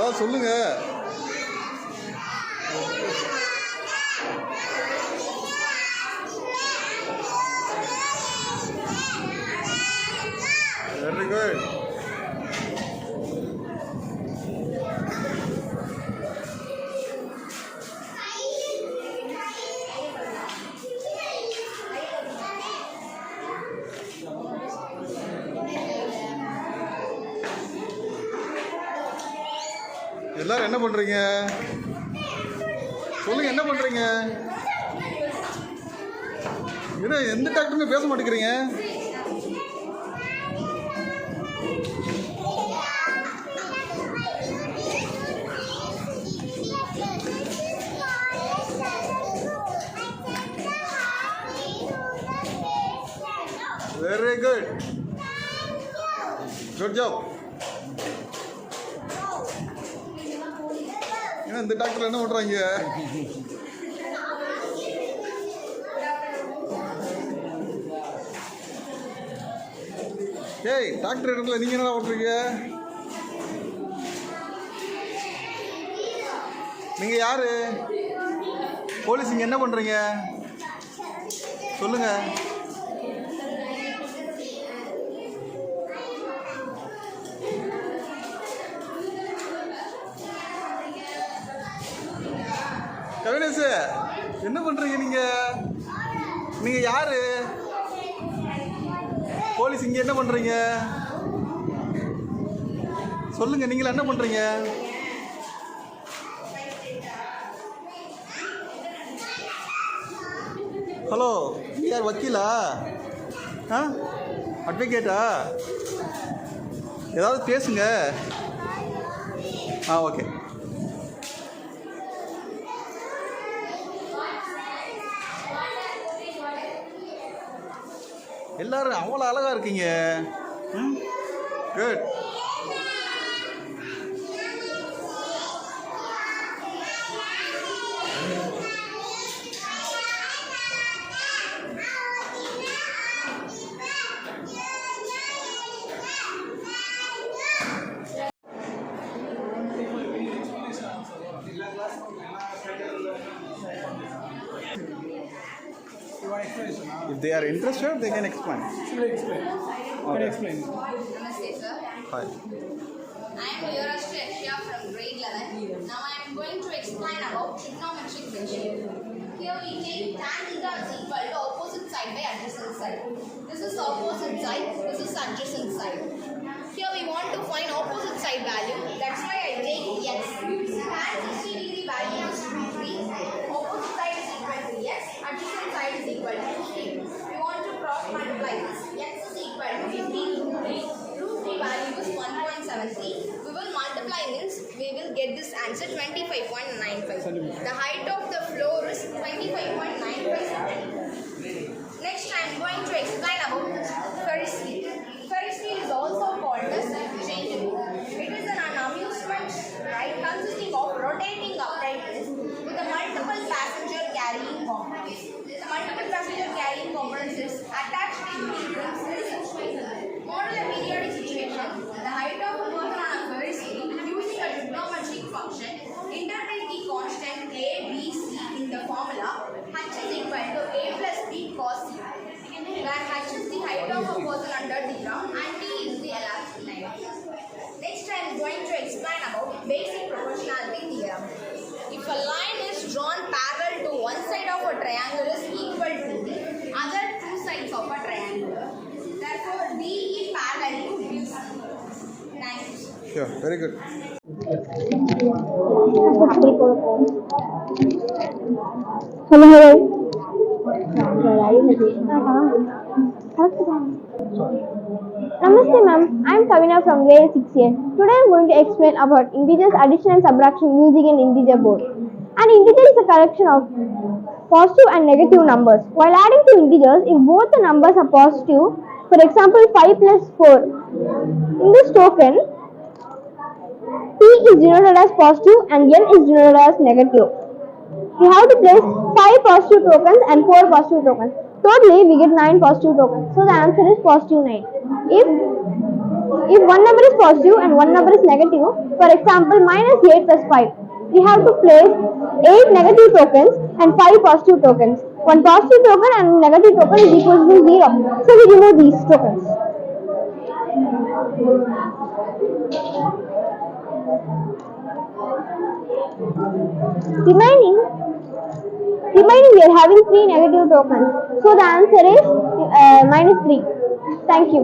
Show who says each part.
Speaker 1: ஏதாவது சொல்லுங்க. Very good. எல்லாரும் என்ன பண்றீங்க? சொல்லுங்க, என்ன பண்றீங்க? என்ன எந்த டாக்டருமே பேச மாட்டேங்கிறீங்க? Very good, good job. ஏன்னா இந்த டாக்டர் என்ன பண்றாங்க? ஏய், டாக்டர் இடத்துல நீங்க என்ன பண்றீங்க? நீங்க யாரு? போலீஸ், இங்க என்ன பண்றீங்க? சொல்லுங்க. கவினேஷ், என்ன பண்றீங்க நீங்க? நீங்க யாரு? போலீஸ், இங்க என்ன பண்றீங்க? சொல்லுங்க, நீங்க என்ன பண்றீங்க? ஹலோ, நீ யார்? வக்கீலா? அட்வொகேட்டா? ஏதாவது பேசுங்க. ஓகே. எல்லாரும் அவ்வளோ அழகா இருக்கீங்க. Good. If they are interested, they can explain.
Speaker 2: She will explain.
Speaker 1: Okay.
Speaker 2: Can explain.
Speaker 3: Namaste, sir.
Speaker 1: Hi.
Speaker 3: I am Yorashi Akshay from grade 11. Now I am going to explain about trigonometric ratio. Here we take tan theta is equal to opposite side by adjacent side. This is opposite side, this is adjacent side. Here we want to find opposite side value. That's why I take x. Tan 60 degree value is 3. Opposite side is equal to x. Adjacent side is equal to 3. We want to cross multiply this. X is equal to 15 root 3. Root 3 value is 1.73. We will multiply means we will get this answer 25.95. The height of the floor is 25.95 centimeters. Next I am going to explain about Ferris wheel. Ferris wheel is also called as changeable. It is an amusement ride consisting of rotating uprights with a multiple passenger carrying components. The multiple passenger carrying components is attached to the model a periodic situation. The height of a person on a Ferris wheel using a trigonometric function. Interpret the constant a, b, c in the formula. H is equal to a plus b cos c, where h is the height of a person under the ground and d is the elastic line. Next I am going to explain about basic proportionality theorem. If a line is drawn parallel to one side of a triangle is equal to the other two sides of a triangle. Therefore, DE parallel to BC. Thanks.
Speaker 1: Sure, very good.
Speaker 4: Hello. Namaste ma'am, I am Kavina from grade 6A. Today I am going to explain about integers addition and subtraction using an integer board. An integer is a collection of positive and negative numbers. While adding two integers, if both the numbers are positive, for example 5 plus 4, in this token, P is denoted as positive and N is denoted as negative. We have to place 5 positive tokens and 4 positive tokens. Totally, we get 9 positive tokens. So the answer is positive 9. If If one number is positive and one number is negative, for example minus 8 plus 5, we have to place 8 negative tokens and 5 positive tokens. One positive token and negative token is equal to 0. So we remove these tokens. Remaining we are having 3 negative tokens. So the answer is minus 3. Thank you.